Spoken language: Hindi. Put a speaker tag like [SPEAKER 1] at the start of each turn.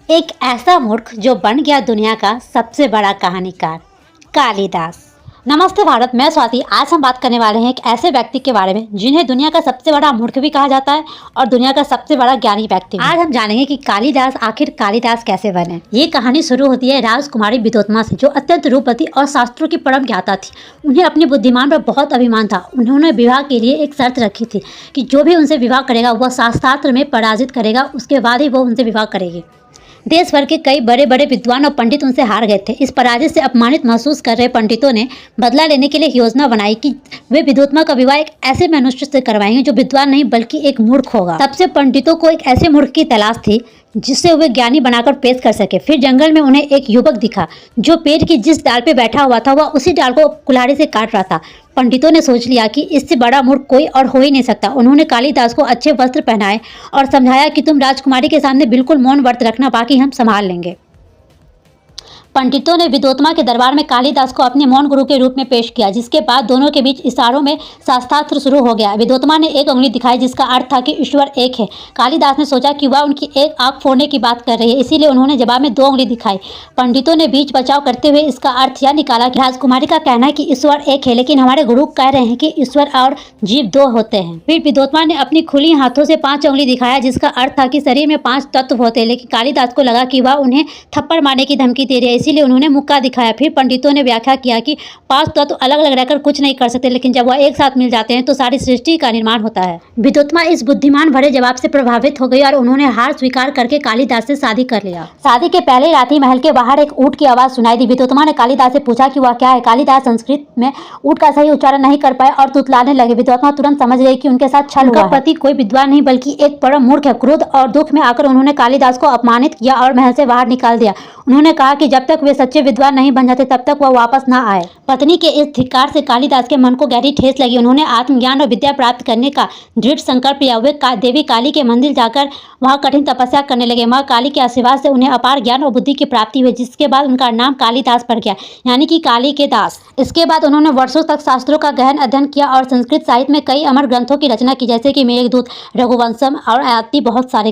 [SPEAKER 1] एक ऐसा मूर्ख जो बन गया दुनिया का सबसे बड़ा कहानीकार, कालिदास। नमस्ते भारत, मैं स्वाति। आज हम बात करने वाले हैं एक ऐसे व्यक्ति के बारे में जिन्हें दुनिया का सबसे बड़ा मूर्ख भी कहा जाता है और दुनिया का सबसे बड़ा ज्ञानी व्यक्ति। आज हम जानेंगे कि कालिदास आखिर कालिदास कैसे बने। ये कहानी शुरू होती है राजकुमारी विद्योत्मा से, जो अत्यंत रूपवती और शास्त्रों की परम ज्ञाता थी। उन्हें अपने बुद्धिमान पर बहुत अभिमान था। उन्होंने विवाह के लिए एक शर्त रखी थी कि जो भी उनसे विवाह करेगा वह शास्त्र में पराजित करेगा, उसके बाद ही वो उनसे विवाह करेगी। देश भर के कई बड़े बड़े विद्वान और पंडित उनसे हार गए थे। इस पराजय से अपमानित महसूस कर रहे पंडितों ने बदला लेने के लिए योजना बनाई कि वे विद्योत्मा का विवाह एक ऐसे मनुष्य से करवाएंगे जो विद्वान नहीं बल्कि एक मूर्ख होगा। तब से पंडितों को एक ऐसे मूर्ख की तलाश थी जिसे वे ज्ञानी बनाकर पेश कर सके। फिर जंगल में उन्हें एक युवक दिखा जो पेड़ की जिस डाल पे बैठा हुआ था वह उसी डाल को कुल्हाड़ी से काट रहा था। पंडितों ने सोच लिया कि इससे बड़ा मूर्ख कोई और हो ही नहीं सकता। उन्होंने कालिदास को अच्छे वस्त्र पहनाए और समझाया कि तुम राजकुमारी के सामने बिल्कुल मौन व्रत रखना, बाकी हम संभाल लेंगे। पंडितों ने विद्योत्मा के दरबार में कालिदास को अपने मौन गुरु के रूप में पेश किया, जिसके बाद दोनों के बीच इशारों में शास्त्रार्थ शुरू हो गया। विद्योत्मा ने एक उंगली दिखाई जिसका अर्थ था कि ईश्वर एक है। कालिदास ने सोचा कि वह उनकी एक आंख फोड़ने की बात कर रही है, इसीलिए उन्होंने जवाब में दो उंगली दिखाई। पंडितों ने बीच बचाव करते हुए इसका अर्थ यह निकाला कि राजकुमारी का कहना है कि ईश्वर एक है, लेकिन हमारे गुरु कह रहे हैं कि ईश्वर और जीव दो होते हैं। फिर विद्योत्मा ने अपनी खुली हाथों से 5 उंगली दिखाया, जिसका अर्थ था कि शरीर में 5 तत्व होते हैं, लेकिन कालिदास को लगा कि वह उन्हें थप्पड़ मारने की धमकी दे रही है, इसीलिए उन्होंने मुक्का दिखाया। फिर पंडितों ने व्याख्या किया कि 5 तत्व अलग अलग रहकर कुछ नहीं कर सकते, लेकिन जब वह एक साथ मिल जाते हैं तो सारी सृष्टि का निर्माण होता है। विद्योत्मा इस बुद्धिमान भरे जवाब से प्रभावित हो गई और उन्होंने हार स्वीकार करके कालिदास से शादी कर लिया। शादी के पहले रात ही महल के बाहर एक ऊँट की आवाज सुनाई दी। विद्योत्मा ने कालिदास से पूछा कि वह क्या है। कालिदास संस्कृत में ऊँट का सही उच्चारण नहीं कर पाए और तुतलाने लगे। विद्योत्मा तुरंत समझ गई कि उनके साथ छल हुआ है। पति कोई विद्वान नहीं बल्कि एक परम मूर्ख है। क्रोध और दुख में आकर उन्होंने कालिदास को अपमानित किया और महल से बाहर निकाल दिया। उन्होंने कहा कि जब तक वे सच्चे विद्वान नहीं बन जाते तब तक वह वापस न आए। पत्नी के इस धिक्कार से कालिदास के मन को गहरी ठेस लगी। उन्होंने आत्मज्ञान और विद्या प्राप्त करने का दृढ़ संकल्प लिया। वे देवी काली के मंदिर जाकर वहां कठिन तपस्या करने लगे। मां काली के आशीर्वाद से उन्हें अपार ज्ञान और बुद्धि की प्राप्ति हुई, जिसके बाद उनका नाम कालिदास पड़ गया, यानी कि काली के दास। इसके बाद उन्होंने वर्षों तक शास्त्रों का गहन अध्ययन किया और संस्कृत साहित्य में कई अमर ग्रंथों की रचना की, जैसे कि मेघदूत, रघुवंशम और आदि बहुत सारे।